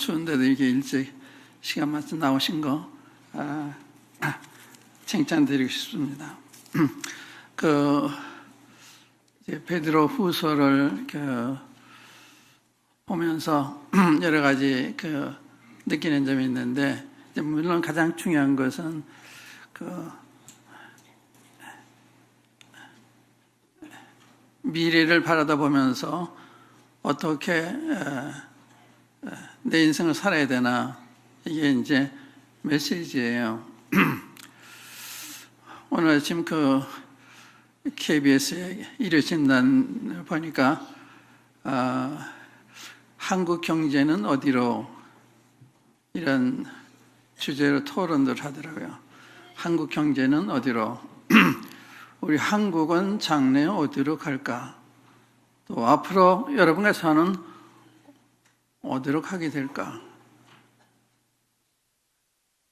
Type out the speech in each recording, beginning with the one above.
추운데도 이렇게 일찍 시간 맞춰 나오신 거 칭찬드리고 싶습니다. 베드로 후서를 보면서 여러 가지 느끼는 점이 있는데, 물론 가장 중요한 것은 미래를 바라다 보면서 어떻게 내 인생을 살아야 되나, 이게 이제 메시지예요. 오늘 아침 KBS의 일요진단 보니까 한국 경제는 어디로, 이런 주제로 토론들 하더라고요. 한국 경제는 어디로, 우리 한국은 장래 어디로 갈까, 또 앞으로 여러분께서는 어디로 가게 될까.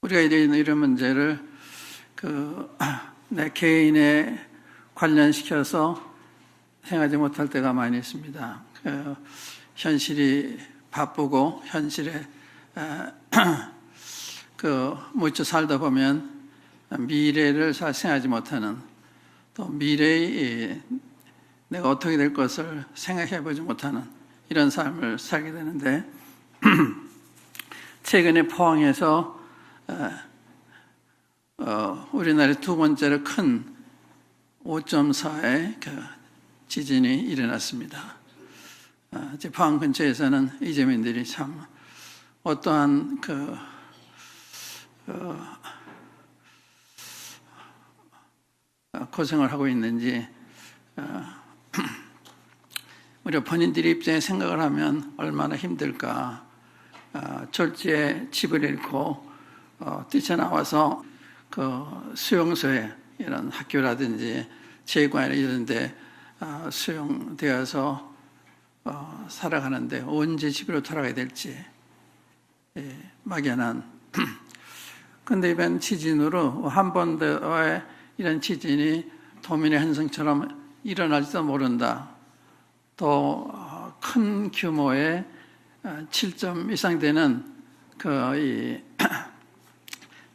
우리가 이런 문제를 내 개인에 관련시켜서 생각하지 못할 때가 많이 있습니다. 현실이 바쁘고 현실에 묻혀 살다 보면 미래를 잘 생각하지 못하는, 또 미래의 내가 어떻게 될 것을 생각해 보지 못하는 이런 삶을 살게 되는데, 최근에 포항에서 우리나라의 두 번째로 큰 5.4의 지진이 일어났습니다. 포항 근처에서는 이재민들이 참 어떠한 고생을 하고 있는지, 우리 본인들의 입장에 생각을 하면 얼마나 힘들까. 졸지에 집을 잃고 뛰쳐나와서 수용소에, 이런 학교라든지 체육관이나 이런 데 수용되어서 살아가는데 언제 집으로 돌아가야 될지 막연한. 근데 이번 지진으로 한 번 더 이런 지진이 도민의 현상처럼 일어날지도 모른다. 또 큰 규모의 7점 이상 되는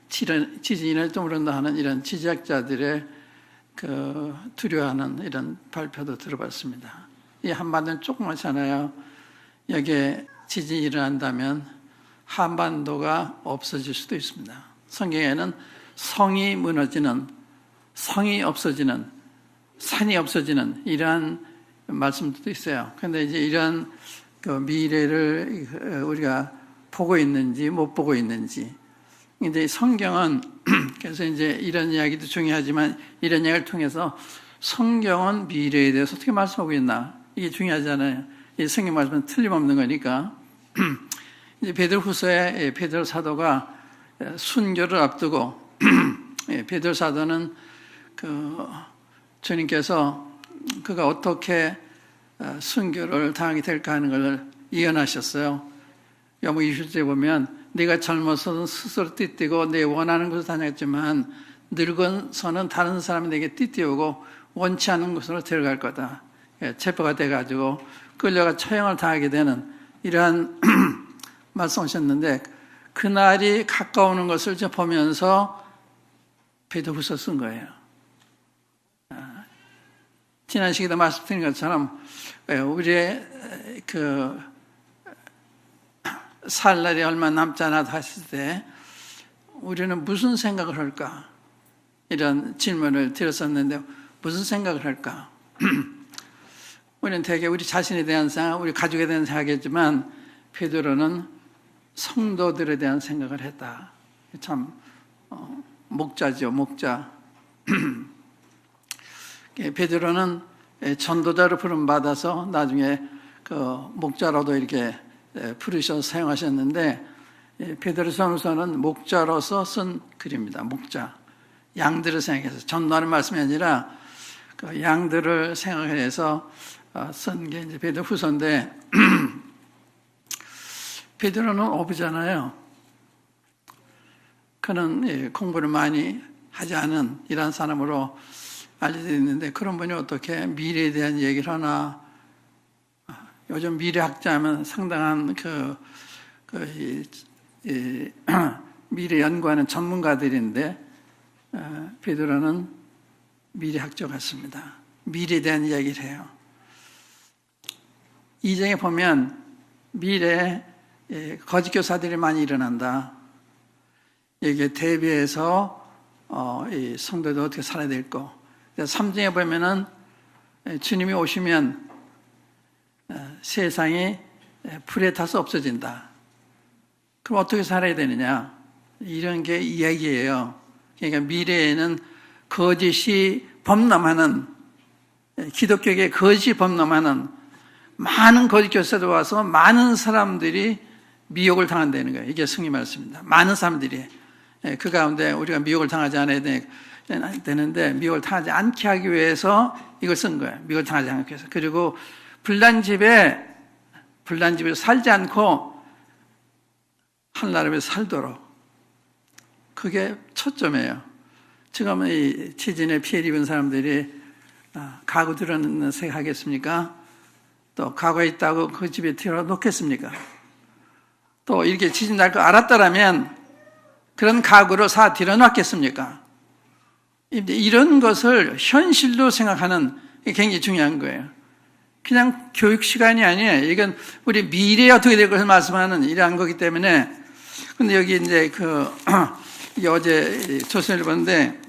지진이 날지도 모른다 하는 이런 지질학자들의 두려워하는 이런 발표도 들어봤습니다. 이 한반도는 조그맣잖아요. 여기에 지진이 일어난다면 한반도가 없어질 수도 있습니다. 성경에는 성이 무너지는, 성이 없어지는, 산이 없어지는 이러한 말씀도 있어요. 그런데 이제 이런 미래를 우리가 보고 있는지 못 보고 있는지, 이제 성경은 그래서 이제 이런 이야기도 중요하지만, 이런 이야기를 통해서 성경은 미래에 대해서 어떻게 말씀하고 있나, 이게 중요하잖아요. 이 성경 말씀은 틀림없는 거니까. 이제 베드로후서에 베드로 사도가 순교를 앞두고, 베드로 사도는 주님께서 그가 어떻게 순교를 당하게 될까 하는 걸 예언하셨어요. 요목 20절에 보면, 네가 젊어서는 스스로 띠뛰고 내 원하는 곳을 다녔지만 늙어서는 다른 사람이 내게 띠뛰우고 원치 않은 곳으로 데려갈 거다. 체포가 돼가지고 끌려가 처형을 당하게 되는 이러한 말씀하셨는데, 그날이 가까우는 것을 보면서 베드로후서 쓴 거예요. 지난 시기도 말씀드린 것처럼 우리의 살 날이 얼마 남지 않아도 했을 때 우리는 무슨 생각을 할까? 이런 질문을 드렸었는데, 무슨 생각을 할까? 우리는 대개 우리 자신에 대한 생각, 우리 가족에 대한 생각이지만 베드로는 성도들에 대한 생각을 했다. 참 목자죠, 목자. 베드로는 전도자로 부름받아서 나중에 목자로도 이렇게 부르셔서 사용하셨는데, 베드로전서는 목자로서 쓴 글입니다. 목자, 양들을 생각해서, 전도하는 말씀이 아니라 양들을 생각해서 쓴 게 이제 베드로후서인데, 베드로는 어부잖아요. 그는 공부를 많이 하지 않은 이런 사람으로 알려져 있는데, 그런 분이 어떻게 미래에 대한 얘기를 하나. 요즘 미래학자 하면 상당한 미래 연구하는 전문가들인데 베드로는 미래학자 같습니다. 미래에 대한 이야기를 해요. 2장에 보면 미래에 거짓 교사들이 많이 일어난다. 여기에 대비해서 이 성도들 어떻게 살아야 될 거. 3장에 보면은 주님이 오시면 세상이 불에 타서 없어진다. 그럼 어떻게 살아야 되느냐? 이런 게 이야기예요. 그러니까 미래에는 거짓이 범람하는, 기독교계 거짓이 범람하는 많은 거짓 교사들 와서 많은 사람들이 미혹을 당한다는 거예요. 이게 승리 말씀입니다. 많은 사람들이. 그 가운데 우리가 미혹을 당하지 않아야 되는데 미혹을 당하지 않게 하기 위해서 이걸 쓴 거예요. 미혹을 당하지 않기 위해서. 그리고 불난 집에 살지 않고 하나님에 살도록. 그게 초점이에요. 지금 이 지진에 피해를 입은 사람들이 가구 들어놓는 색 하겠습니까? 또 가구에 있다고 그 집에 들어놓겠습니까? 또 이렇게 지진 날 거 알았더라면 그런 가구를 사 들여놨겠습니까? 이런 것을 현실로 생각하는 게 굉장히 중요한 거예요. 그냥 교육 시간이 아니에요. 이건 우리 미래에 어떻게 될 것을 말씀하는 이러한 거기 때문에. 근데 여기 이제 어제 조선을 봤는데,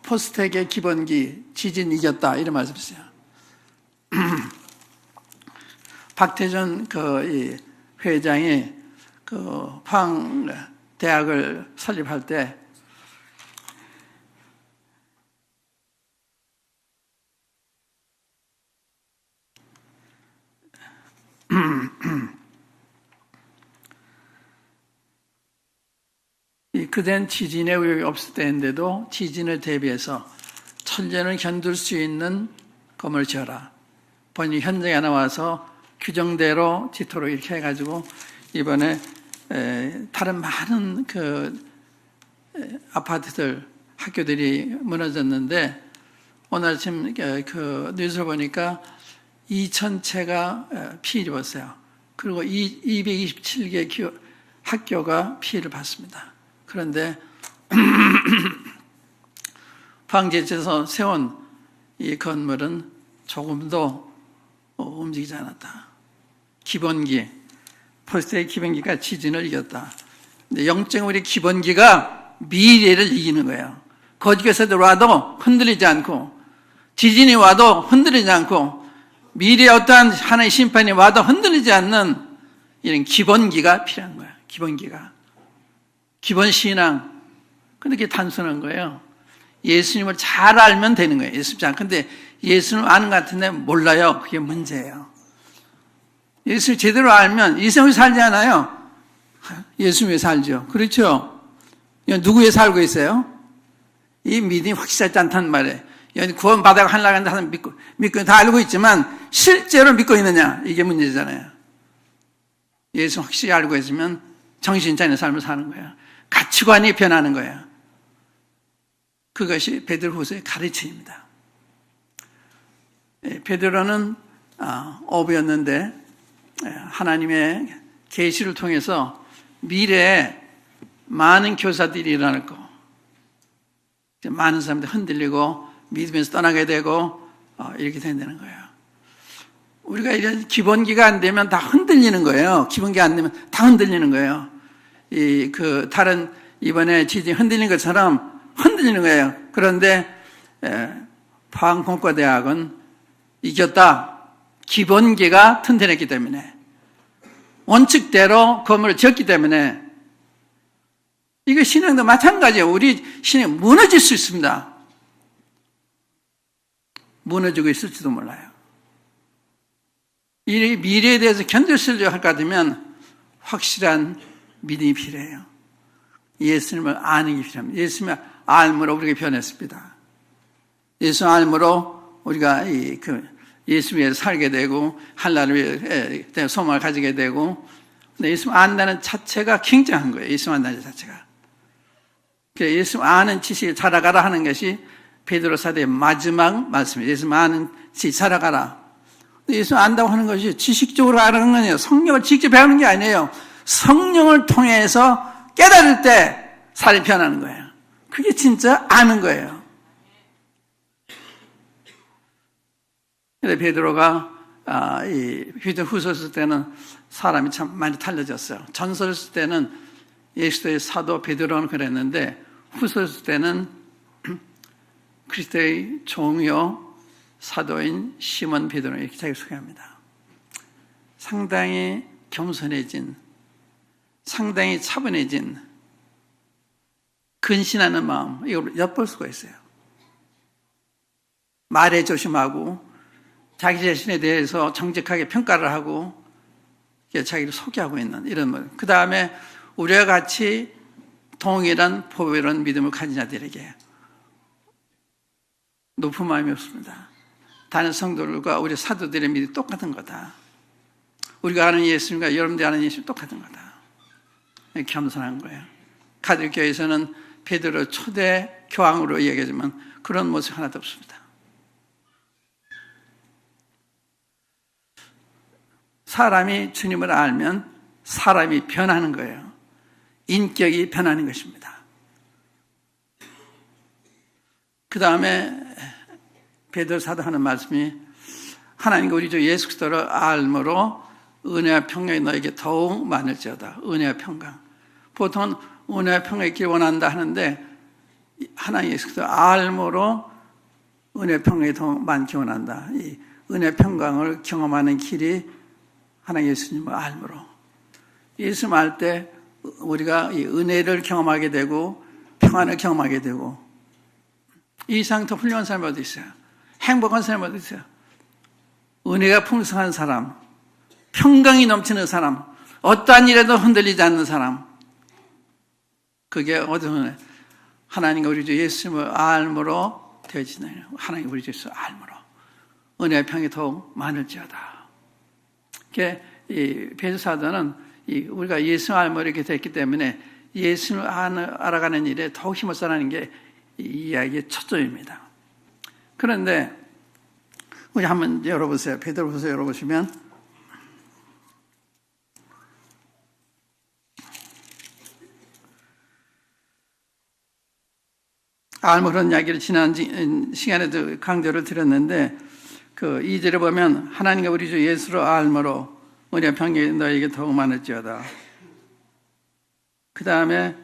포스텍의 기본기, 지진 이겼다, 이런 말씀 있어요. 박태준 회장이 포항 대학을 설립할 때 그땐 지진의 위협이 없을 때인데도 지진을 대비해서 천년을 견딜 수 있는 건물을 지어라. 본인이 현장에 나와서 규정대로 지토록 이렇게 해가지고 이번에 다른 많은 아파트들, 학교들이 무너졌는데 오늘 아침 뉴스를 보니까 2,000채가 피해를 입었어요. 그리고 227개 학교가 피해를 받습니다. 그런데 포항제에서 세운 이 건물은 조금도 움직이지 않았다. 기본기, 포스트의 기본기가 지진을 이겼다. 근데 영적 우리 기본기가 미래를 이기는 거예요. 거짓교사들 와도 흔들리지 않고, 지진이 와도 흔들리지 않고, 미래에 어떠한 하나의 심판이 와도 흔들리지 않는 이런 기본기가 필요한 거예요. 기본기가. 기본 신앙. 근데 그게 단순한 거예요. 예수님을 잘 알면 되는 거예요. 예수님 잘. 근데 예수님 아는 것 같은데 몰라요. 그게 문제예요. 예수님 제대로 알면 예수님 살지 않아요. 예수님 왜 살죠? 그렇죠? 누구 왜 살고 있어요? 이 믿음이 확실하지 않다는 말이에요. 구원 받아가 하려고 하는 믿고 다 알고 있지만 실제로 믿고 있느냐? 이게 문제잖아요. 예수 확실히 알고 있으면 정신 차리는 삶을 사는 거예요. 가치관이 변하는 거예요. 그것이 베드로후서의 가르침입니다. 베드로는 어부였는데 하나님의 계시를 통해서 미래에 많은 교사들이 일어날 거, 많은 사람들이 흔들리고 믿으면서 떠나게 되고 이렇게 된다는 거예요. 우리가 이런 기본기가 안 되면 다 흔들리는 거예요. 기본기가 안 되면 다 흔들리는 거예요. 다른 이번에 지진 흔들리는 것처럼 흔들리는 거예요. 그런데 포항공과대학은 이겼다. 기본기가 튼튼했기 때문에, 원칙대로 건물을 지었기 때문에. 이거 신앙도 마찬가지예요. 우리 신앙이 무너질 수 있습니다. 무너지고 있을지도 몰라요. 이 미래에 대해서 견딜 수 있을 것 같으면 확실한 믿음이 필요해요. 예수님을 아는 게 필요합니다. 예수님을 알므로 우리가 변했습니다. 예수 알므로 우리가 예수 위에 살게 되고 하나님에 대한 소망을 가지게 되고, 근데 예수 안다는 자체가 굉장한 거예요. 예수 안다는 자체가. 예수 아는 지식을 살아가라 하는 것이 베드로 사도의 마지막 말씀이에요. 예수 아는 지식 살아가라. 예수 안다고 하는 것이 지식적으로 알아가는 건 아니에요. 성령을 직접 배우는 게 아니에요. 성령을 통해서 깨달을 때 삶이 변하는 거예요. 그게 진짜 아는 거예요. 근데 베드로가 이 휴전후서 쓸 때는 사람이 참 많이 달라졌어요. 전서 쓸 때는 예수의 사도 베드로는 그랬는데 후서 쓸 때는 그리스도의 종요 사도인 시몬 베드로 이렇게 자기 소개합니다. 상당히 겸손해진, 상당히 차분해진, 근신하는 마음, 이걸 엿볼 수가 있어요. 말에 조심하고 자기 자신에 대해서 정직하게 평가를 하고 자기를 소개하고 있는 이런 것. 그 다음에 우리와 같이 동일한 보배로운 믿음을 가진 자들에게 높은 마음이 없습니다. 다른 성도들과 우리 사도들의 믿음이 똑같은 거다. 우리가 아는 예수님과 여러분들이 아는 예수님 똑같은 거다. 겸손한 거예요. 가톨교회에서는 베드로 초대 교황으로 얘기하지만 그런 모습 하나도 없습니다. 사람이 주님을 알면 사람이 변하는 거예요. 인격이 변하는 것입니다. 그 다음에 베드로 사도 하는 말씀이 하나님과 우리 주 예수 그리스도를 알므로 은혜와 평강이 너에게 더욱 많을지어다. 은혜와 평강. 보통은 은혜와 평강이 있기를 원한다 하는데 하나님 예수 그리스도를 알므로 은혜와 평강이 더욱 많기 원한다. 이 은혜와 평강을 경험하는 길이 하나님 예수님을 알므로. 예수님 알 때 우리가 이 은혜를 경험하게 되고 평안을 경험하게 되고 이 이상 더 훌륭한 사람이 어디 있어요? 행복한 사람이 어디 있어요? 은혜가 풍성한 사람, 평강이 넘치는 사람, 어떠한 일에도 흔들리지 않는 사람. 그게 어디서 하나님과 우리 주 예수님을 알므로 되어지나요? 하나님 우리 주 예수 알므로 은혜의 평이 더욱 많을지어다. 이 베드로 사도는 우리가 예수 알므로 이렇게 됐기 때문에 예수를 알아가는 일에 더욱 힘을 써라는 게 이 이야기의 초점입니다. 그런데 우리 한번 열어보세요. 베드로후서 열어보시면 알므로는 이야기를 지난 시간에도 강조를 드렸는데 그 2절에 보면 하나님과 우리 주 예수로 알므로 은혜와 평강이 너에게 더욱 많을지어다. 그 다음에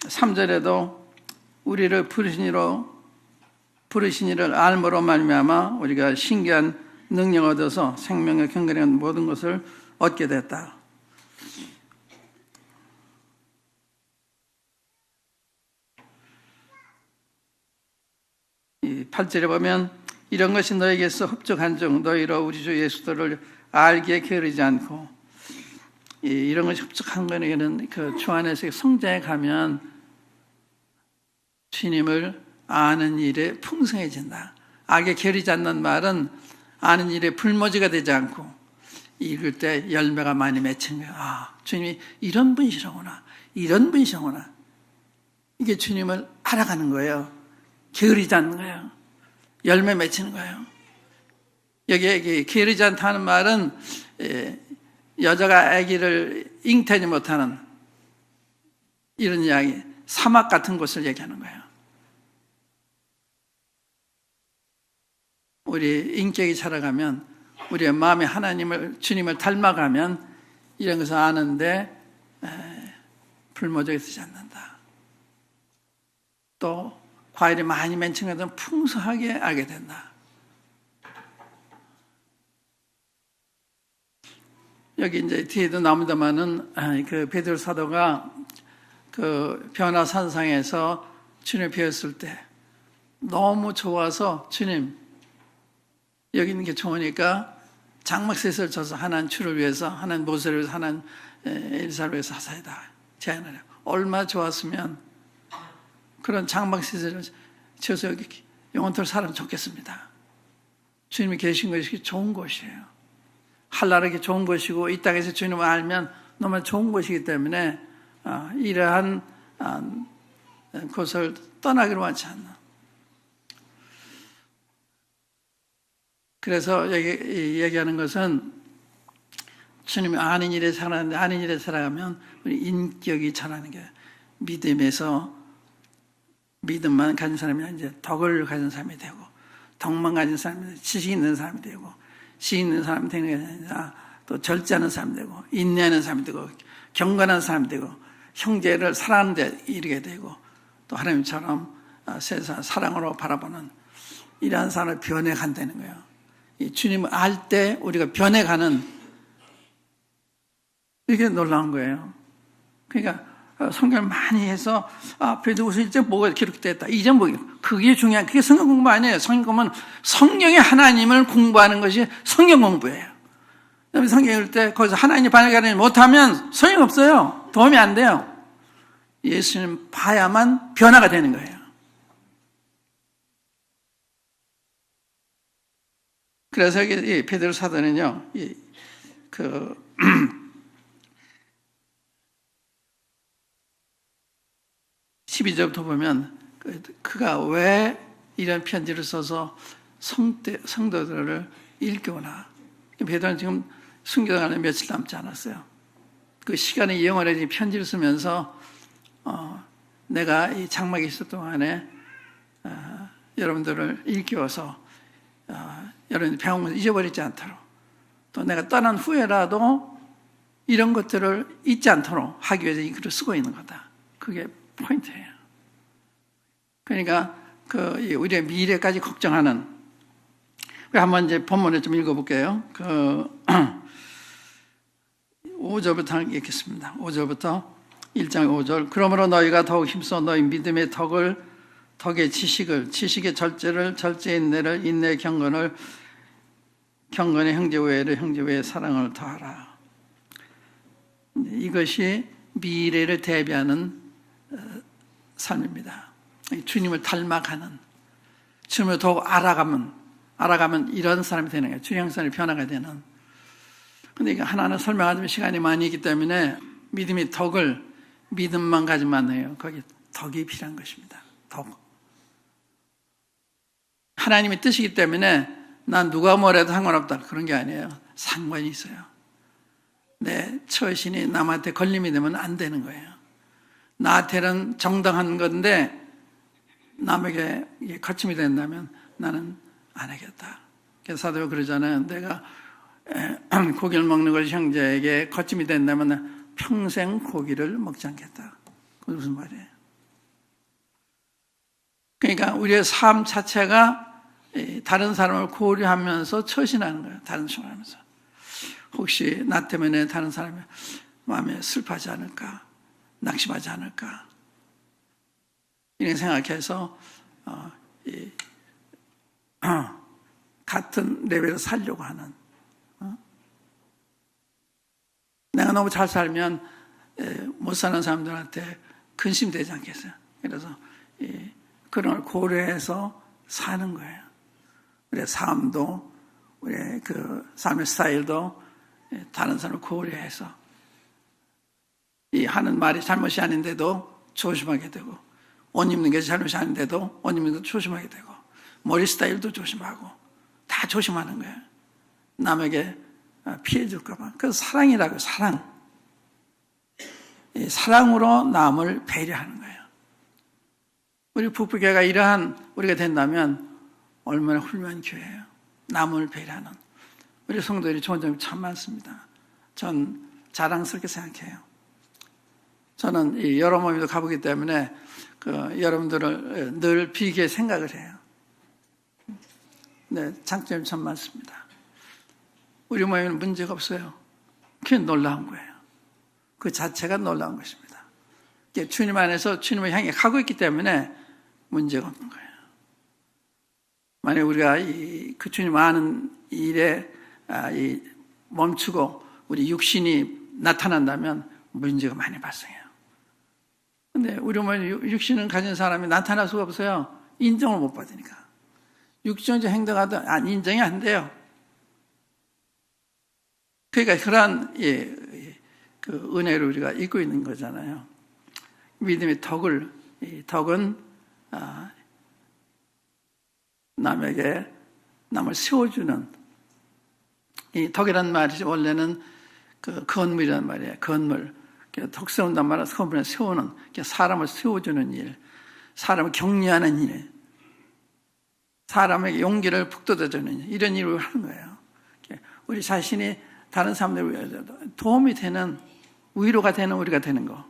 3절에도 우리를 부르신 이를 알므로 말미암아 우리가 신기한 능력을 얻어서 생명과 경건의 모든 것을 얻게 됐다. 이 8절에 보면 이런 것이 너에게서 흡족한 중 너희로 우리 주 예수를 알기에 게으르지 않고 이런 것이 흡족한 거는 그 주 안에서 성장해 가면 주님을 아는 일에 풍성해진다. 악에 게으르지 않는 말은 아는 일에 불모지가 되지 않고 읽을 때 열매가 많이 맺힌 거야. 아, 주님이 이런 분이시구나. 이런 분이시구나. 이게 주님을 알아가는 거예요. 게으르지 않는 거예요. 열매 맺히는 거예요. 여기에 게으르지 않다는 말은 여자가 아기를 잉태하지 못하는 이런 이야기, 사막 같은 곳을 얘기하는 거예요. 우리 인격이 자라가면 우리의 마음에 주님을 닮아가면 이런 것을 아는데 불모적이 되지 않는다. 또 과일이 많이 맺힌 것은 풍성하게 알게 된다. 여기 이제 뒤에도 나옵니다만은 그 베드로 사도가 그 변화산상에서 주님을 뵈었을 때 너무 좋아서 주님 여기 있는 게 좋으니까 장막셋을 져서 하나님 주를 위해서 하나님 모세를 위해서 하나님 엘사를 위해서 하사이다 제안을 해요. 얼마나 좋았으면 그런 장막셋을 쳐서 여기 영원토록 살면 좋겠습니다. 주님이 계신 것이 좋은 곳이에요. 한나라하게 좋은 곳이고 이 땅에서 주님을 알면 너무 좋은 곳이기 때문에 이러한 곳을 떠나기로 하지 않나. 그래서 얘기하는 것은 주님이 아는 일에 살아가는데 아는 일에 살아가면 우리 인격이 자라는 게 믿음에서 믿음만 가진 사람이 이제 덕을 가진 사람이 되고 덕만 가진 사람이 지식 있는 사람이 되고 지식 있는 사람이 되는 게 아니라 또 절제하는 사람이 되고 인내하는 사람이 되고 경건한 사람이 되고 형제를 사랑하는 데 이르게 되고 또 하나님처럼 세상 사랑으로 바라보는 이러한 사람을 변해간다는 거예요. 이 주님을 알 때 우리가 변해가는 이게 놀라운 거예요. 그러니까 성경을 많이 해서 베드로후서 1장 뭐가 기록됐다. 2장 뭐 그게 중요한 그게 성경 공부 아니에요. 성경 공부는 성령의 하나님을 공부하는 것이 성경 공부예요. 그다음에 성경 읽을 때 거기서 하나님 반응하지 못하면 소용없어요. 도움이 안 돼요. 예수님 봐야만 변화가 되는 거예요. 그래서 이 베드로 사도는요, 12절부터 보면 그가 왜 이런 편지를 써서 성도들을 일깨우나. 베드로는 지금 순교당하는 며칠 남지 않았어요. 그 시간을 이용하려 편지를 쓰면서 내가 이 장막에 있을 동안에 여러분들을 일깨워서 여러분들 배운 것을 잊어버리지 않도록 또 내가 떠난 후에라도 이런 것들을 잊지 않도록 하기 위해서 이 글을 쓰고 있는 거다. 그게 포인트예요. 그러니까 우리의 미래까지 걱정하는. 한번 이제 본문을 좀 읽어볼게요. 5절부터 읽겠습니다. 5절부터 1장 5절. 그러므로 너희가 더욱 힘써 너희 믿음의 덕의 지식을, 지식의 절제를, 절제의 인내를, 인내의 경건을, 경건의 형제 외에를, 형제 외에 사랑을 더하라. 이것이 미래를 대비하는 삶입니다. 주님을 닮아가는, 주님을 더욱 알아가면 이런 사람이 되는 거예요. 주님 형상의 변화가 되는. 근데 이거 하나하나 설명하자면 시간이 많이 있기 때문에 믿음의 덕을 믿음만 가지만 해요. 거기 덕이 필요한 것입니다. 덕. 하나님의 뜻이기 때문에 난 누가 뭐래도 상관없다. 그런 게 아니에요. 상관이 있어요. 내 처신이 남한테 걸림이 되면 안 되는 거예요. 나한테는 정당한 건데 남에게 거침이 된다면 나는 안 하겠다. 그래서 사도가 그러잖아요. 내가 고기를 먹는 것이 형제에게 거침이 된다면 평생 고기를 먹지 않겠다. 그건 무슨 말이에요? 그러니까 우리의 삶 자체가 다른 사람을 고려하면서 처신하는 거예요. 다른 사람을 하면서. 혹시 나 때문에 다른 사람의 마음에 슬퍼하지 않을까? 낙심하지 않을까? 이렇게 생각해서 같은 레벨을 살려고 하는. 내가 너무 잘 살면 못 사는 사람들한테 근심되지 않겠어요? 그래서 그런 걸 고려해서 사는 거예요. 우리의 삶도, 우리의 삶의 스타일도 다른 사람을 고려해서 이 하는 말이 잘못이 아닌데도 조심하게 되고, 옷 입는 게 잘못이 아닌데도 옷 입는 것도 조심하게 되고, 머리 스타일도 조심하고, 다 조심하는 거예요. 남에게 피해 줄까 봐. 그래서 사랑이라고, 사랑. 이 사랑으로 남을 배려하는 거예요. 우리 북부교회가 이러한 우리가 된다면 얼마나 훌륭한 교회예요. 남을 배려하는. 우리 성도들이 좋은 점이 참 많습니다. 전 자랑스럽게 생각해요. 저는 여러 모임도 가보기 때문에 여러분들을 늘 비교해 생각을 해요. 네, 장점이 참 많습니다. 우리 모임은 문제가 없어요. 그게 놀라운 거예요. 그 자체가 놀라운 것입니다. 주님 안에서 주님을 향해 가고 있기 때문에 문제가 없는 거예요. 만약 우리가 그 주님 아는 일에 멈추고 우리 육신이 나타난다면 문제가 많이 발생해요. 근데 우리 모임 육신을 가진 사람이 나타날 수가 없어요. 인정을 못 받으니까. 육신적 행동하도 인정이 안 돼요. 그러니까 그러한 그 은혜를 우리가 잊고 있는 거잖아요. 믿음의 덕은 남에게 남을 세워주는, 이 덕이란 말이 원래는 그 건물이란 말이에요. 건물. 덕 세운단 말은 건물에 세우는, 사람을 세워주는 일, 사람을 격려하는 일, 사람에게 용기를 북돋아주는 일, 이런 일을 하는 거예요. 우리 자신이 다른 사람들 위해 도움이 되는, 위로가 되는 우리가 되는 거.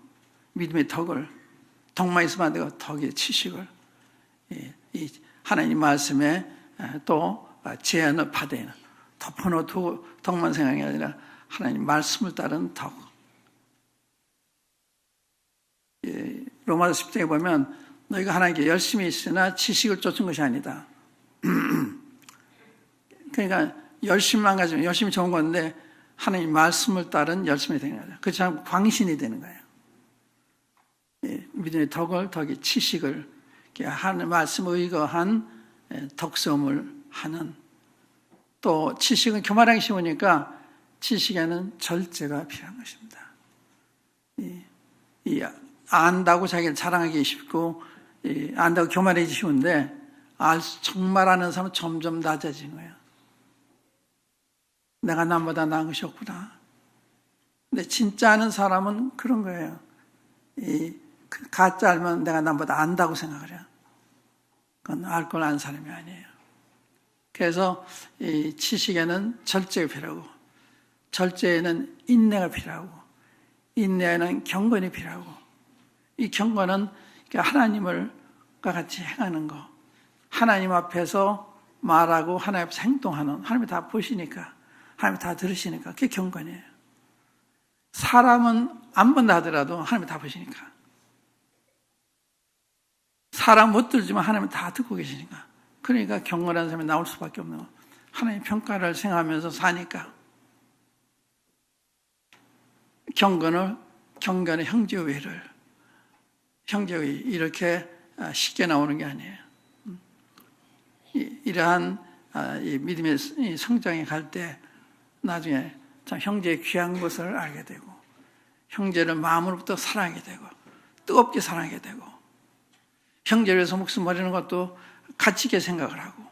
믿음의 덕을, 덕만 있으면 안 되고 덕의 지식을, 이 하나님 말씀에 또 제안을 받아야 덮어놓은 덕만 생각이 아니라 하나님 말씀을 따른 덕. 로마서 10장에 보면 너희가 하나님께 열심히 있으나 지식을 쫓은 것이 아니다. 그러니까 열심만 가지면 열심히 좋은 건데 하나님 말씀을 따른 열심이 되는 거죠. 그렇지 광신이 되는 거예요. 믿음의 덕의 지식을 하는 말씀에 의거한 덕성을 하는, 또 지식은 교만하기 쉬우니까 지식에는 절제가 필요한 것입니다. 안다고 자기를 자랑하기 쉽고 안다고 교만하기 쉬운데 정말 아는 사람은 점점 낮아진 거예요. 내가 남보다 나은 것이 없구나. 근데 진짜 아는 사람은 그런 거예요. 가짜 알면 내가 남보다 안다고 생각을 해요. 그건 알 걸 아는 사람이 아니에요. 그래서 이 지식에는 절제가 필요하고, 절제에는 인내가 필요하고, 인내에는 경건이 필요하고, 이 경건은 하나님과 같이 행하는 거, 하나님 앞에서 말하고 하나님 앞에서 행동하는, 하나님이 다 보시니까, 하나님이 다 들으시니까 그게 경건이에요. 사람은 안 본다 하더라도 하나님이 다 보시니까, 사람 못 들지만 하나님은 다 듣고 계시니까, 그러니까 경건한 사람이 나올 수밖에 없는 거. 하나님 평가를 생각하면서 사니까. 경건의 형제의를, 형제의 이렇게 쉽게 나오는 게 아니에요. 이러한 이 믿음의 성장에 갈 때 나중에 형제의 귀한 것을 알게 되고, 형제를 마음으로부터 사랑하게 되고, 뜨겁게 사랑하게 되고, 형제를 위해서 목숨 버리는 것도 가치 있게 생각을 하고,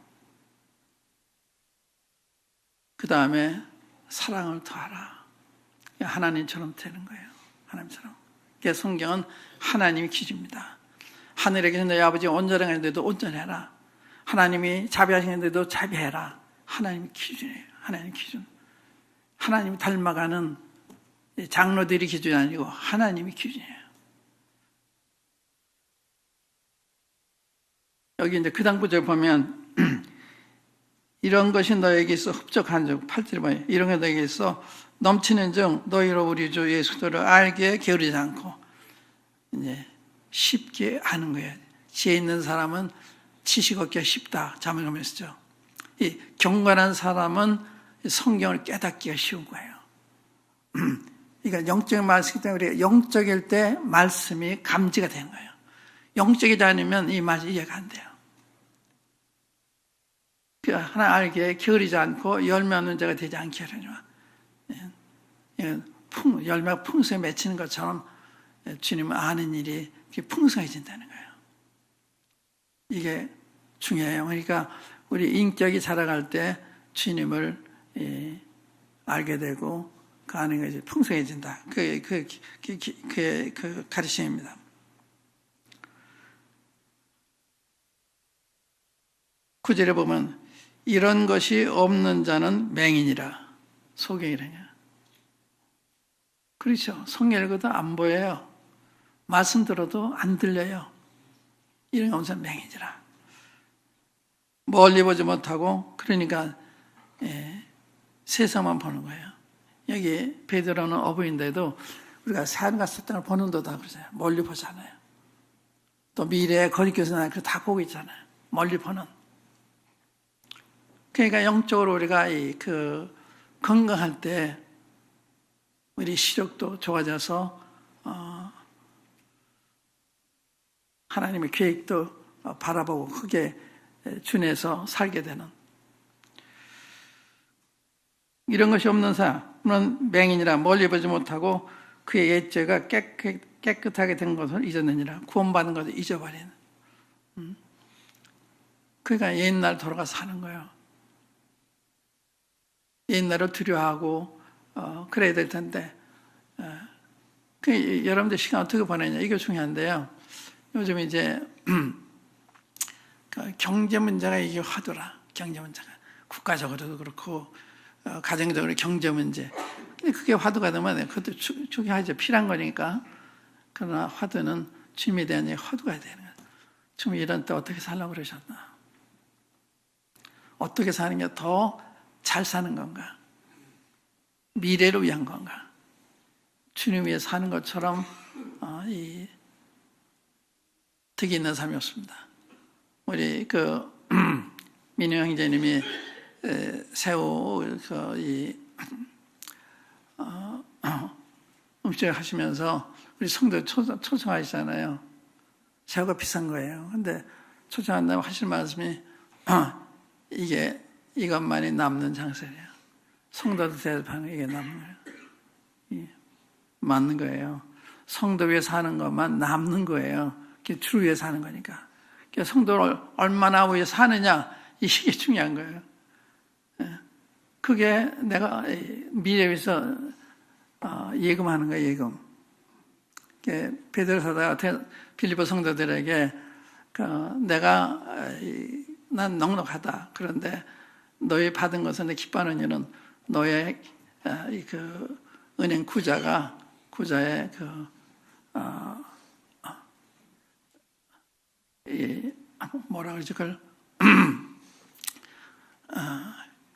그 다음에 사랑을 더하라. 하나님처럼 되는 거예요. 하나님처럼. 성경은 하나님이 기준입니다. 하늘에 계신 너희 아버지 온전한데도 온전해라. 하나님이 자비하시는데도 자비해라. 하나님이 기준이에요. 하나님 기준. 하나님이 닮아가는 장로들이 기준이 아니고 하나님이 기준이에요. 여기 이제 그 다음 구절 보면 이런 것이 너에게 있어 흡족한 즉 8절에 보면 이런 것이 너에게 있어 넘치는 즉 너희로 우리 주 예수 그리스도를 알게 게으르지 않고, 이제 쉽게 아는 거예요. 지혜 있는 사람은 지식 얻기가 쉽다. 자문을 했죠. 이 경건한 사람은 성경을 깨닫기가 쉬운 거예요. 그러니까 영적인 말씀이기 때문에 우리가 영적일 때 말씀이 감지가 되는 거예요. 영적이지 않으면 이 말이 이해가 안 돼요. 하나 알게 게으르지 않고 열매 없는 자가 되지 않게 하려니와, 열매가 풍성에 맺히는 것처럼 주님을 아는 일이 풍성해진다는 거예요. 이게 중요해요. 그러니까 우리 인격이 자라갈 때 주님을 알게 되고 그 아는 것이 풍성해진다. 그 가르침입니다. 구절에 보면 이런 것이 없는 자는 맹인이라. 소경이라냐. 그렇죠. 성경 읽어도 안 보여요. 말씀 들어도 안 들려요. 이런 게 없는 자는 맹인이라. 멀리 보지 못하고, 그러니까 세상만 보는 거예요. 여기 베드로는 어부인데도 우리가 산과 사탕을 보는 도 다 그러잖아요. 멀리 보잖아요. 또 미래에 거리교수나 다 보고 있잖아요. 멀리 보는. 그러니까 영적으로 우리가 건강할 때 우리 시력도 좋아져서 하나님의 계획도 바라보고 크게 준해서 살게 되는, 이런 것이 없는 사람은 맹인이라 멀리 보지 못하고 그의 옛죄가 깨끗하게 된 것을 잊었느니라. 구원받은 것을 잊어버린. 그러니까 옛날 돌아가서 사는 거예요. 옛날을 두려워하고 그래야 될 텐데 여러분들 시간 어떻게 보내냐 이게 중요한데요. 요즘 이제 경제 문제가 이게 화두라. 경제 문제가 국가적으로도 그렇고 가정적으로 경제 문제. 근데 그게 화두가 되면 그것도 중요하죠. 필요한 거니까. 그러나 화두는 주님에 대한 화두가 되는 거예요. 주님 이런 때 어떻게 살라고 그러셨나? 어떻게 사는 게 더 잘 사는 건가? 미래를 위한 건가? 주님 위해 사는 것처럼 이 덕이 있는 삶이었습니다. 우리 민우 형제님이 새우 음식 하시면서 우리 성도 초청하시잖아요. 새우가 비싼 거예요. 근데 초청한다고 하실 말씀이 이것만이 남는 장사래요. 성도들 대접하는 이게 남는 거예요. 맞는 거예요. 성도 위해 사는 것만 남는 거예요. 그게 주 위해 사는 거니까. 그러니까 성도를 얼마나 위해 사느냐 이게 중요한 거예요. 그게 내가 미래 위해서 예금하는 거예요. 예금. 베드로사도가 빌립보 성도들에게 난 넉넉하다. 그런데 너희 받은 것은 내 기뻐하는 이유는 너의 은행 구자의 뭐라 그러지 그걸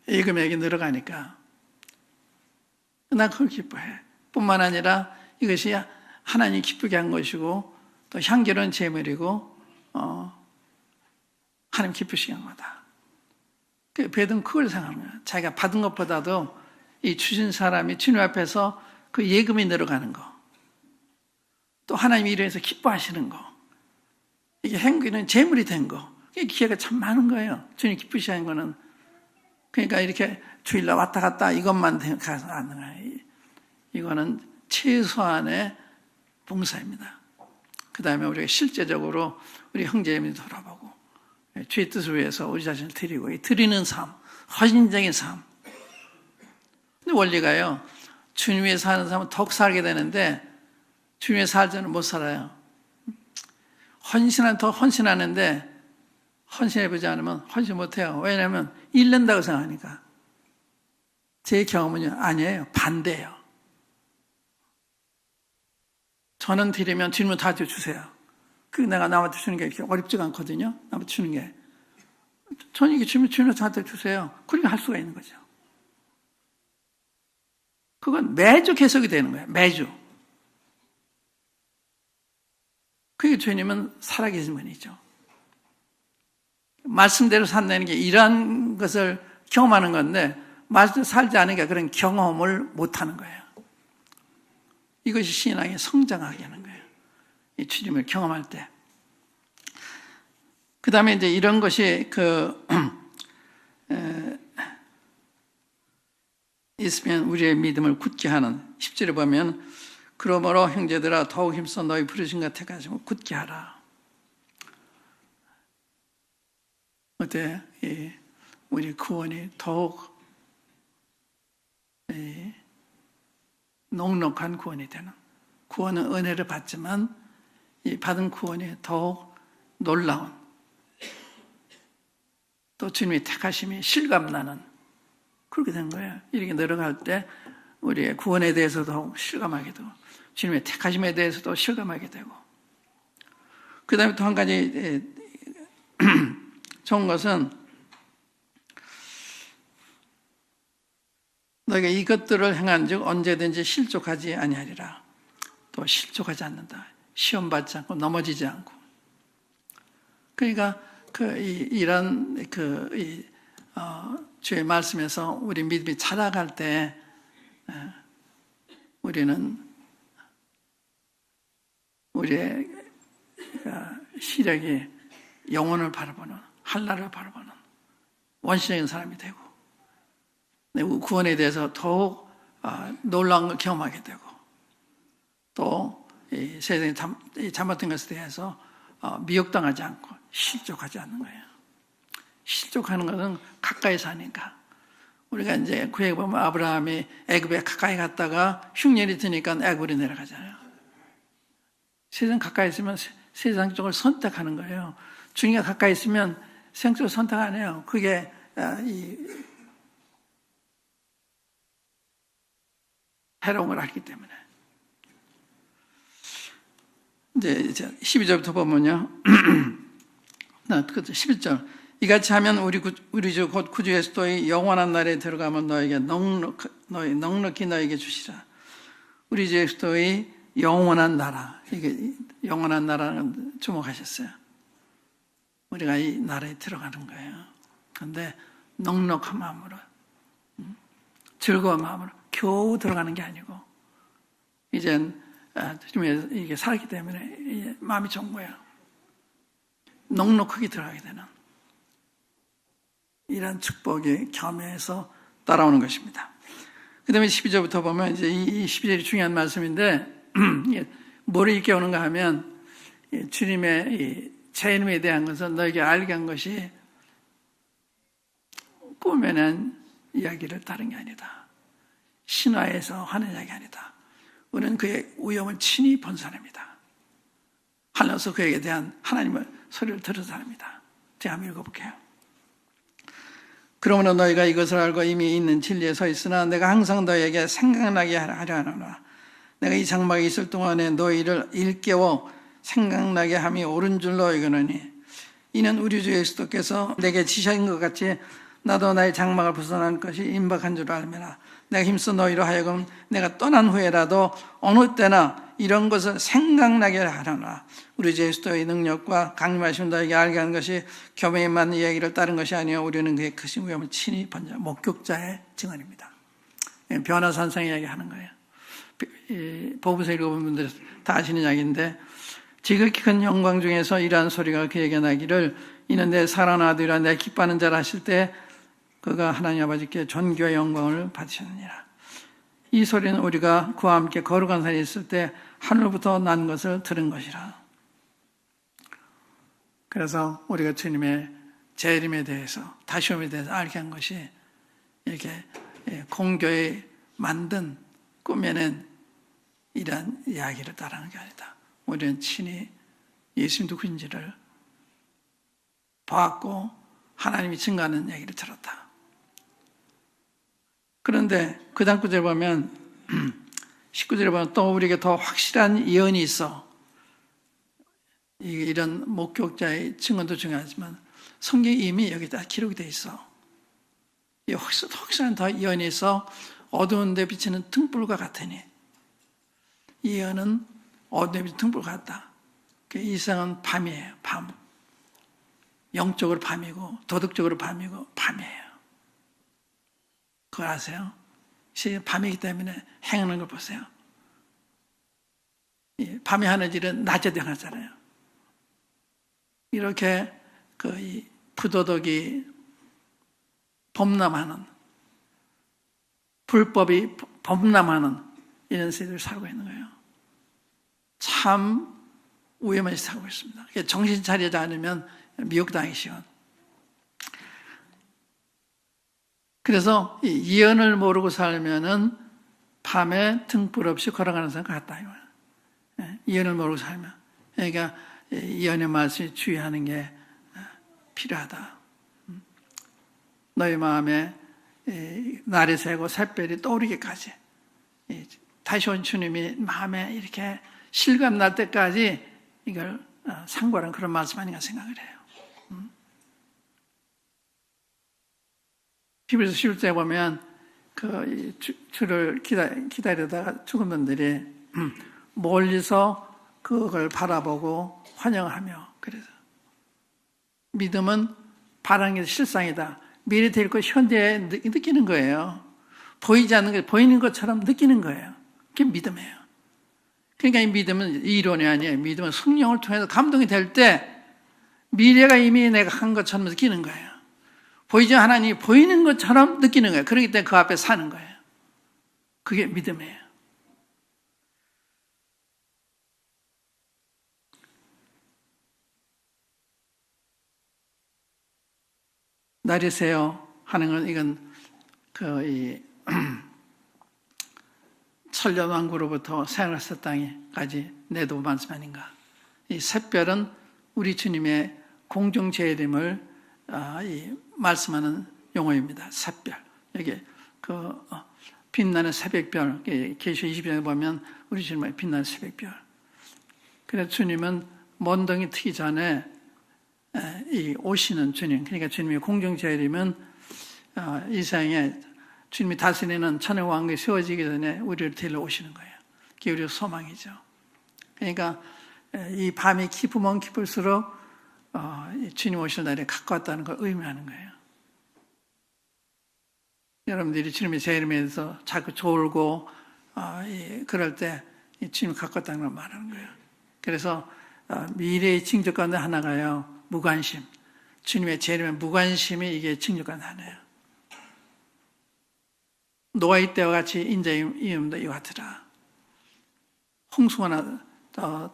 예금액이 늘어가니까 난 그걸 기뻐해. 뿐만 아니라 이것이 하나님 기쁘게 한 것이고 또 향기로운 제물이고 하나님 기쁘시게 한 거다. 베드로는 그걸 생각하는 거야. 자기가 받은 것보다도 이 주신 사람이 주님 앞에서 그 예금이 늘어가는 거, 또 하나님 이래서 기뻐하시는 거, 이게 행기는 제물이 된 거, 이게 기회가 참 많은 거예요. 주님 기쁘시는 거는. 그러니까 이렇게 주일날 왔다 갔다 이것만 가서 하는 거예요. 이거는 최소한의 봉사입니다. 그 다음에 우리가 실제적으로 우리 형제님이 돌아보고 주의 뜻을 위해서 우리 자신을 드리고 이 드리는 삶, 헌신적인 삶. 근데 원리가요. 주님 위해 사는 사람은 더욱 살게 되는데 주님 위해 살지는 못 살아요. 더 헌신하는데 헌신해보지 않으면 헌신 못해요. 왜냐하면 잃는다고 생각하니까. 제 경험은요. 아니에요. 반대예요. 저는 드리면 주님은 다 주세요. 내가 남한테 주는 게 이렇게 어렵지가 않거든요. 남한테 주는 게. 저는 이게 주님은 저한테 주세요. 그렇게 할 수가 있는 거죠. 그건 매주 계속이 되는 거예요. 매주. 그게 주님은 살아계신 분이죠. 말씀대로 산다는 게 이러한 것을 경험하는 건데 말씀대로 살지 않으니까 그런 경험을 못하는 거예요. 이것이 신앙이 성장하게 하는 거예요. 이 주님을 경험할 때. 그 다음에 이제 이런 것이 있으면 우리의 믿음을 굳게 하는 10절에 보면 그러므로 형제들아 더욱 힘써 너희 부르신 것 택하시고 굳게 하라. 어때? 우리 구원이 더욱 넉넉한 구원이 되는. 구원은 은혜를 받지만 이 받은 구원이 더욱 놀라운 또 주님의 택하심이 실감나는 그렇게 된 거예요. 이렇게 늘어갈 때 우리의 구원에 대해서도 실감하게 되고 주님의 택하심에 대해서도 실감하게 되고 그 다음에 또 한 가지 좋은 것은 너희가 이것들을 행한 즉 언제든지 실족하지 아니하리라. 또 실족하지 않는다. 시험 받지 않고 넘어지지 않고. 그러니까 이런 주의 말씀에서 우리 믿음이 자라갈 때 우리는 우리의 시력이 영혼을 바라보는 한나라를 바라보는 원시적인 사람이 되고 구원에 대해서 더욱 놀라운 걸 경험하게 되고 또 세상의 잘못된 것에 대해서 미혹당하지 않고 실족하지 않는 거예요. 실족하는 것은 가까이 사니까 우리가 이제 구약에 보면 아브라함이 애굽에 가까이 갔다가 흉년이 드니까 애굽으로 내려가잖아요. 세상 가까이 있으면 세상 쪽을 선택하는 거예요. 주님과 가까이 있으면 세상 쪽을 선택 안 해요. 그게 해로운 걸 알기 때문에. 이제 12절부터 보면요. 11절. 이같이 하면 우리 주 곧 구주 예수도의 영원한 날에 들어가면 너희 넉넉히 너에게 주시라. 우리 주 예수도의 영원한 나라. 이게 영원한 나라는 주목하셨어요. 우리가 이 나라에 들어가는 거예요. 그런데 넉넉한 마음으로, 즐거운 마음으로 겨우 들어가는 게 아니고, 이젠 이게 살았기 때문에 마음이 좋은 거예요. 넉넉하게 들어가게 되는 이런 축복이 겸해서 따라오는 것입니다. 그 다음에 12절부터 보면 이제 이 12절이 중요한 말씀인데, 뭐를 일깨우는가 하면, 주님의 제 이름에 대한 것은 너에게 알게 한 것이 꾸며낸 이야기를 다른 게 아니다. 신화에서 하는 이야기 아니다. 우리는 그의 위엄을 친히 본 사람이다. 하늘에서 그에게 대한 하나님의 소리를 들은 사람이다. 제가 한번 읽어볼게요. 그러므로 너희가 이것을 알고 이미 있는 진리에 서 있으나 내가 항상 너희에게 생각나게 하려 하노라. 내가 이 장막에 있을 동안에 너희를 일깨워 생각나게 함이 옳은 줄로 여기노니 이는 우리 주 예수께서 내게 지시한 것 같이 나도 나의 장막을 벗어난 것이 임박한 줄 알매라. 내가 힘써 너희로 하여금 내가 떠난 후에라도 어느 때나 이런 것을 생각나게 하려나. 우리 주 예수의 능력과 강림하심 너에게 알게 하는 것이 교명에만 이야기를 따른 것이 아니요 우리는 그의 크신 위엄을 친히 본 자, 목격자의 증언입니다. 변화산상 이야기하는 거예요. 보고서 읽어본 분들 다 아시는 이야기인데, 지극히 큰 영광 중에서 이러한 소리가 그에게 나기를 이는 내 사랑하는 아들이라 내 기뻐하는 자라 하실 때 그가 하나님 아버지께 존귀와 영광을 받으셨느니라. 이 소리는 우리가 그와 함께 거룩한 산에 있을 때 하늘부터 난 것을 들은 것이라. 그래서 우리가 주님의 재림에 대해서, 다시 오음에 대해서 알게 한 것이 이렇게 공교에 만든, 꾸며낸 이러한 이야기를 따르는 게 아니다. 우리는 친히 예수님 누구인지를 보았고 하나님이 증거하는 얘기를 들었다. 그런데 그 다음 구절에 보면 19절에 보면 또 우리에게 더 확실한 예언이 있어. 이런 목격자의 증언도 중요하지만 성경에 이미 여기다 기록이 돼 있어. 이 확실한 더 예언이 있어. 어두운 데 비치는 등불과 같으니 이 예언은 어두운 데 비치는 등불 같다. 이 세상은 밤이에요. 밤. 영적으로 밤이고 도덕적으로 밤이고 밤이에요. 그걸 아세요? 밤이기 때문에 행하는 걸 보세요. 밤에 하는 일은 낮에도 행하잖아요. 이렇게 이 부도덕이 범람하는, 불법이 범람하는 이런 세대를 살고 있는 거예요. 참 위험한 짓을 하고 있습니다. 정신 차리지 않으면 미혹당하기 쉬운. 그래서 이 예언을 모르고 살면은 밤에 등불 없이 걸어가는 사람 같다. 예언을 모르고 살면. 그러니까 예언의 말씀에 주의하는 게 필요하다. 너희 마음에 날이 새고 샛별이 떠오르기까지 다시 온 주님이 마음에 이렇게 실감 날 때까지 이걸 상고하는 그런 말씀 아닌가 생각을 해요. 히브리서 11장에 보면 그 주를 기다리다가 죽은 분들이 멀리서 그걸 바라보고 환영하며, 그래서 믿음은 바라는 게 실상이다. 미래 될 것 현재에 느끼는 거예요. 보이지 않는 게 보이는 것처럼 느끼는 거예요. 그게 믿음이에요. 그러니까 이 믿음은 이론이 아니에요. 믿음은 성령을 통해서 감동이 될 때 미래가 이미 내가 한 것처럼 느끼는 거예요. 보이지 하나님이 보이는 것처럼 느끼는 거예요. 그렇기 때문에 그 앞에 사는 거예요. 그게 믿음이에요. 날이 새요 하는 건 이건 이 천년왕국으로부터 생활했을 땅에까지 내도 말씀 아닌가. 이 샛별은 우리 주님의 공중재림을 말씀하는 용어입니다. 샛별. 여기 빛나는 새벽별, 계시록 20장에 보면 우리 주님의 빛나는 새벽별. 그래서 주님은 먼덩이 트기 전에 이 오시는 주님, 그러니까 주님의 공중재림은 이 세상에 주님이 다스리는 천의 왕국이 세워지기 전에 우리를 데리러 오시는 거예요. 그게 우리의 소망이죠. 그러니까 이 밤이 깊으면 깊을수록 주님 오실 날에 가까웠다는 걸 의미하는 거예요. 여러분들이 주님의 재림에 대해서 자꾸 졸고 그럴 때 주님이 가까웠다는 걸 말하는 거예요. 그래서 미래의 징조 가운데 하나가요, 무관심. 주님의 재림의 무관심이 이게 징조 가운데 하나예요. 노아의 때와 같이 인자의 이음도 이와 같으라. 홍수가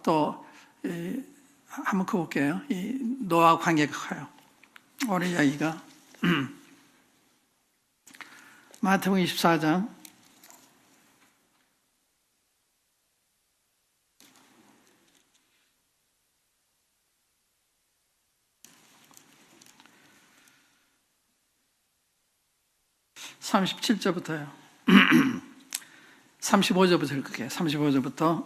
또 한번 커볼게요. 이 노아와 관계가 커요. 오늘 이야기가 마태복음 24장 37절부터요. 35절부터 읽을게요. 35절부터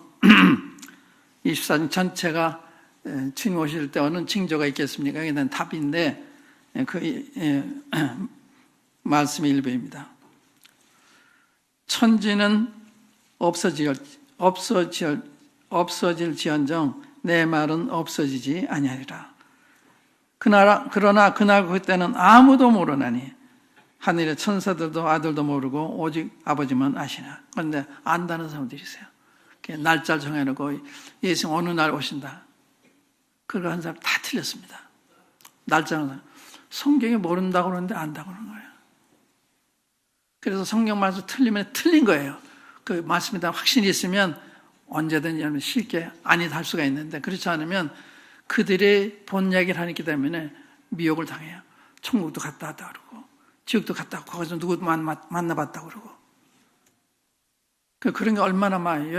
24장 전체가 주님 오실 때 어느 징조가 있겠습니까? 여기에 대한 답인데 그 말씀의 일부입니다. 천지는 없어질지언정 내 말은 없어지지 아니하리라. 그러나 그날 그때는 아무도 모르나니 하늘의 천사들도 아들도 모르고 오직 아버지만 아시나. 그런데 안다는 사람들이 있어요. 날짜를 정해놓고 예수님 어느 날 오신다. 그걸 한 사람 다 틀렸습니다. 날짜는 성경이 모른다고 그러는데 안다고 그러는 거예요. 그래서 성경 말씀 틀리면 틀린 거예요. 그 말씀에 대한 확신이 있으면 언제든지 쉽게 아니다 할 수가 있는데 그렇지 않으면 그들의 본 얘기를 하기 때문에 미혹을 당해요. 천국도 갔다 왔다 그러고 지옥도 갔다 왔고 거기서 누구 만나봤다고 그러고 그런 게 얼마나 많아요.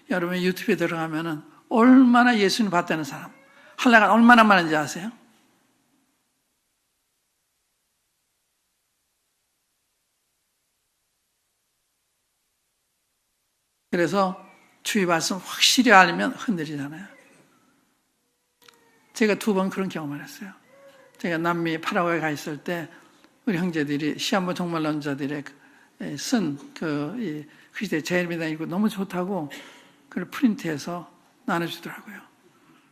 여러분이 유튜브에 들어가면은 얼마나 예수님 봤다는 사람 한라가 얼마나 많은지 아세요? 그래서 주의 말씀 확실히 알면 흔들리잖아요. 제가 2번 그런 경험을 했어요. 제가 남미 파라과이에 가 있을 때 우리 형제들이 시한부 종말론자들의 쓴 그 시대 제일미다 읽고 너무 좋다고 그걸 프린트해서 나눠주더라고요.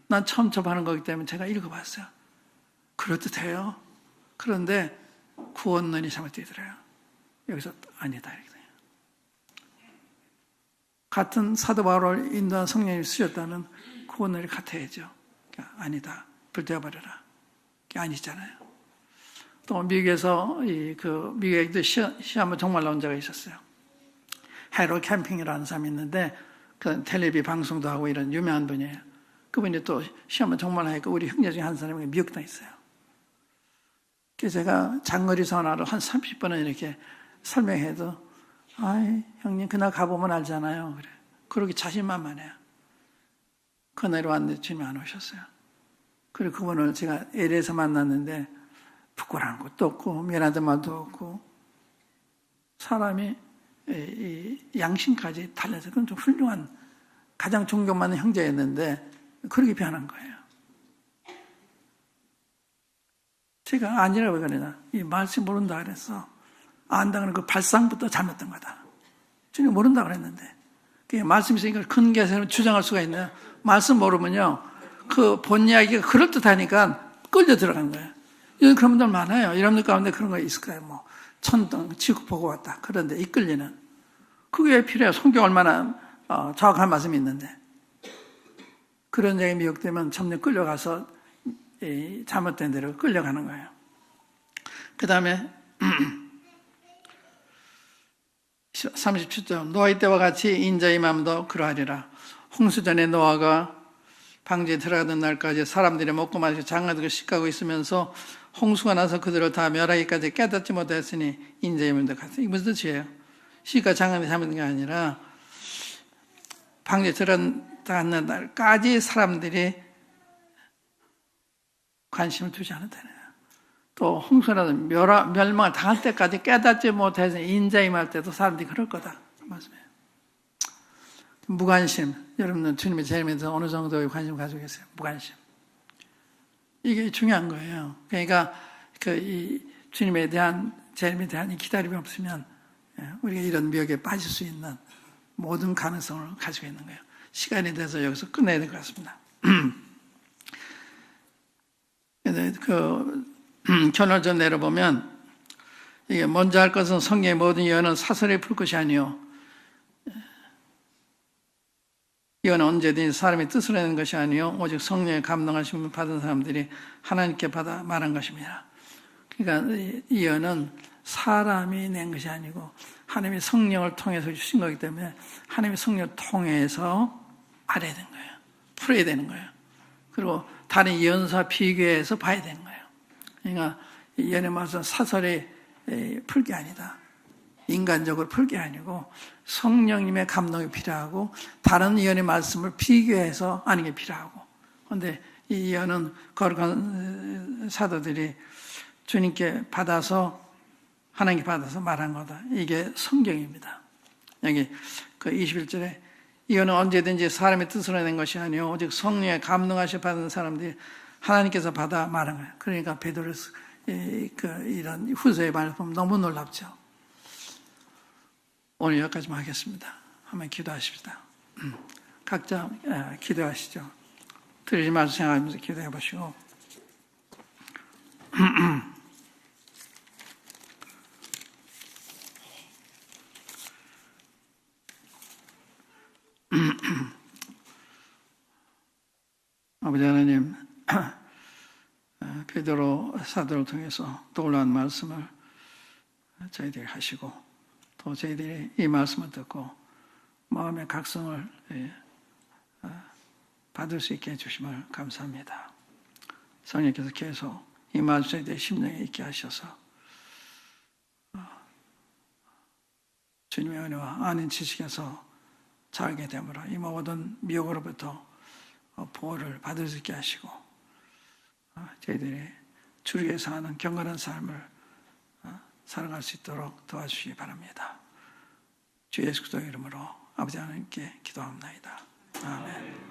난 처음 접하는 거기 때문에 제가 읽어봤어요. 그럴듯해요. 그런데 구원론이 잘못되더래요. 여기서 아니다 이렇게 돼요. 같은 사도 바울을 인도한 성령이 쓰셨다는 구원론이 같아야죠. 그러니까 아니다. 불태워버려라. 그게 아니잖아요. 또 미국에서 미국에도 시한부 종말론자가 있었어요. 해로 캠핑이라는 사람이 있는데 그 텔레비 방송도 하고 이런 유명한 분이에요. 그분이 또 시한부 종말하니까 우리 형제 중에 한 사람이 미국에 있어요. 그래서 제가 장거리 전화로 한 30번은 이렇게 설명해도 아이 형님 그날 가보면 알잖아요. 그래. 그러기 자신만만해요. 그날이 왔는데 주님이 안 오셨어요. 그리고 그분을 제가 LA에서 만났는데 부끄러운 것도 없고 미안하던 말도 없고 사람이 이 양심까지 달라서 그건 좀 훌륭한 가장 존경받는 형제였는데 그렇게 변한 거예요. 제가 아니라고 왜 그러냐. 이 말씀 모른다 그랬어. 안다는 그 발상부터 잘못된 거다. 주님 모른다 그랬는데 그게 말씀 있으니까 큰 계산을 주장할 수가 있나요? 말씀 모르면요. 그 본 이야기가 그럴듯하니까 끌려 들어간 거예요. 이런 그런 분들 많아요. 여러분들 가운데 그런 거 있을 거예요. 뭐 천둥 지구 보고 왔다. 그런데 이끌리는. 그게 왜 필요해요? 성경 얼마나 정확한 말씀이 있는데. 그런 얘기 미혹되면 점점 끌려가서 잘못된 대로 끌려가는 거예요. 그 다음에 37절 노아의 때와 같이 인자의 마음도 그러하리라. 홍수전에 노아가 방주에 들어가던 날까지 사람들이 먹고 마시고 장가들고 시가고 있으면서 홍수가 나서 그들을 다 멸하기까지 깨닫지 못했으니 인자임을 같은. 이게 무슨 뜻이에요? 시가 장관이 잘못된 게 아니라 방제 들어가는 날까지 사람들이 관심을 두지 않았다는 거예요. 또 홍수라도 멸망을 당할 때까지 깨닫지 못해서 인자임할 때도 사람들이 그럴 거다. 그 말씀이에요. 무관심. 여러분은 주님의 재림에서 어느 정도의 관심 가지고 계세요? 무관심. 이게 중요한 거예요. 그러니까 이 주님에 대한 재림에 대한 이 기다림이 없으면 우리가 이런 미혹에 빠질 수 있는 모든 가능성을 가지고 있는 거예요. 시간이 돼서 여기서 끝내야 될 것 같습니다. 결론을 좀 내려보면 이게 먼저 할 것은 성경의 모든 예언은 사설에 풀 것이 아니요 예언은 언제든지 사람의 뜻을 내는 것이 아니요 오직 성령의 감동하심을 받은 사람들이 하나님께 받아 말한 것입니다. 그러니까 이 예언은 사람이 낸 것이 아니고 하나님의 성령을 통해서 주신 거기 때문에 하나님의 성령을 통해서 알아야 되는 거예요. 풀어야 되는 거예요. 그리고 다른 예언사 비교해서 봐야 되는 거예요. 그러니까 예언의 말씀은 사설에 풀 게 아니다. 인간적으로 풀 게 아니고 성령님의 감동이 필요하고 다른 예언의 말씀을 비교해서 아는 게 필요하고. 그런데 이 예언은 거룩한 사도들이 주님께 받아서 하나님께 받아서 말한 거다. 이게 성경입니다. 여기 그 21절에 예언은 언제든지 사람의 뜻으로 낸 것이 아니요 오직 성령의 감동하시 받은 사람들이 하나님께서 받아 말한 거예요. 그러니까 베드로 이런 후서의 말씀 너무 놀랍죠. 오늘 여기까지만 하겠습니다. 한번 기도하십시다. 각자 기도하시죠. 들으지 말고 생각하면서 기도해 보시고. 아버지 하나님, 베드로 사도를 통해서 놀라운 말씀을 저희들이 하시고 또 저희들이 이 말씀을 듣고 마음의 각성을 받을 수 있게 해주심을 감사합니다. 성령께서 계속 이 말씀에 저희들의 심령에 있게 하셔서 주님의 은혜와 아는 지식에서 자라게 되므로 이 모든 미혹으로부터 보호를 받을 수 있게 하시고 저희들이 주를 위해서 하는 경건한 삶을 살아갈 수 있도록 도와주시기 바랍니다. 주 예수 그리스도의 이름으로 아버지 하나님께 기도합니다. 아멘.